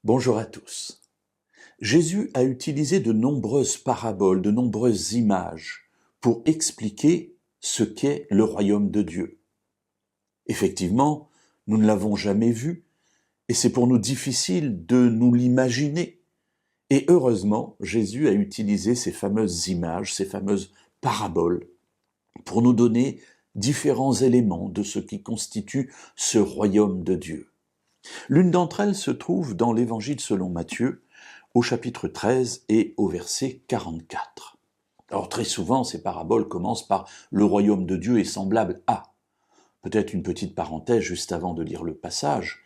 Bonjour à tous. Jésus a utilisé de nombreuses paraboles, de nombreuses images pour expliquer ce qu'est le royaume de Dieu. Effectivement, nous ne l'avons jamais vu et c'est pour nous difficile de nous l'imaginer. Et heureusement, Jésus a utilisé ces fameuses images, ces fameuses paraboles pour nous donner différents éléments de ce qui constitue ce royaume de Dieu. L'une d'entre elles se trouve dans l'Évangile selon Matthieu, au chapitre 13 et au verset 44. Alors très souvent, ces paraboles commencent par « le royaume de Dieu est semblable à ». Peut-être une petite parenthèse juste avant de lire le passage.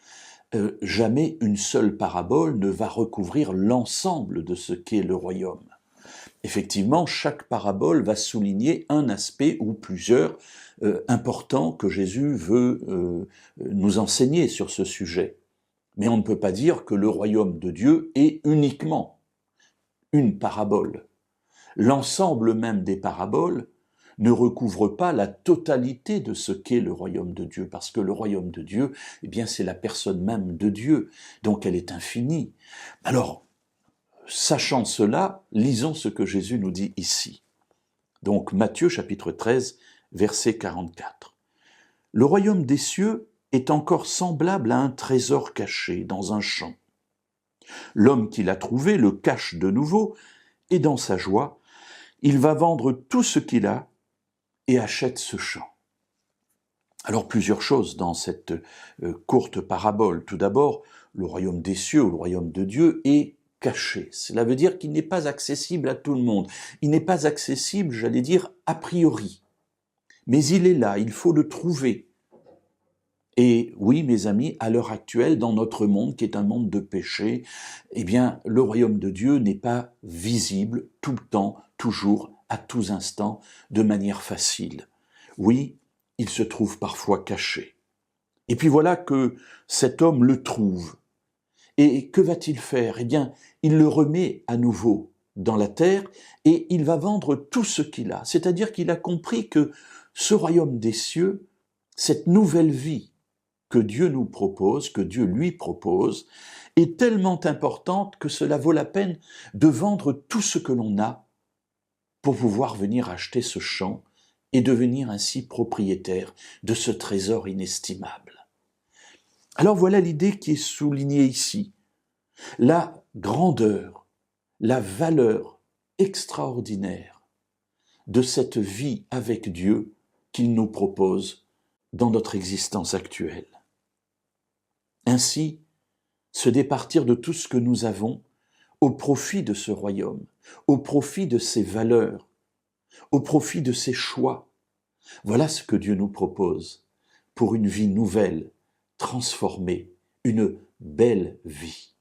Jamais une seule parabole ne va recouvrir l'ensemble de ce qu'est le royaume. Effectivement, chaque parabole va souligner un aspect ou plusieurs importants que Jésus veut nous enseigner sur ce sujet. Mais on ne peut pas dire que le royaume de Dieu est uniquement une parabole. L'ensemble même des paraboles ne recouvre pas la totalité de ce qu'est le royaume de Dieu, parce que le royaume de Dieu, eh bien, c'est la personne même de Dieu, donc elle est infinie. Alors, sachant cela, lisons ce que Jésus nous dit ici. Donc, Matthieu chapitre 13, verset 44. Le royaume des cieux est encore semblable à un trésor caché dans un champ. L'homme qui l'a trouvé le cache de nouveau, et dans sa joie, il va vendre tout ce qu'il a et achète ce champ. Alors plusieurs choses dans cette courte parabole. Tout d'abord, le royaume des cieux ou le royaume de Dieu est caché. Cela veut dire qu'il n'est pas accessible à tout le monde. Il n'est pas accessible, j'allais dire, a priori. Mais il est là, il faut le trouver. Et oui, mes amis, à l'heure actuelle, dans notre monde, qui est un monde de péché, eh bien, le royaume de Dieu n'est pas visible tout le temps, toujours, à tous instants, de manière facile. Oui, il se trouve parfois caché. Et puis voilà que cet homme le trouve. Et que va-t-il faire? Eh bien, il le remet à nouveau dans la terre et il va vendre tout ce qu'il a. C'est-à-dire qu'il a compris que ce royaume des cieux, cette nouvelle vie que Dieu nous propose, que Dieu lui propose, est tellement importante que cela vaut la peine de vendre tout ce que l'on a pour pouvoir venir acheter ce champ et devenir ainsi propriétaire de ce trésor inestimable. Alors voilà l'idée qui est soulignée ici. La grandeur, la valeur extraordinaire de cette vie avec Dieu qu'il nous propose dans notre existence actuelle. Ainsi, se départir de tout ce que nous avons au profit de ce royaume, au profit de ses valeurs, au profit de ses choix. Voilà ce que Dieu nous propose pour une vie nouvelle, transformée, une belle vie.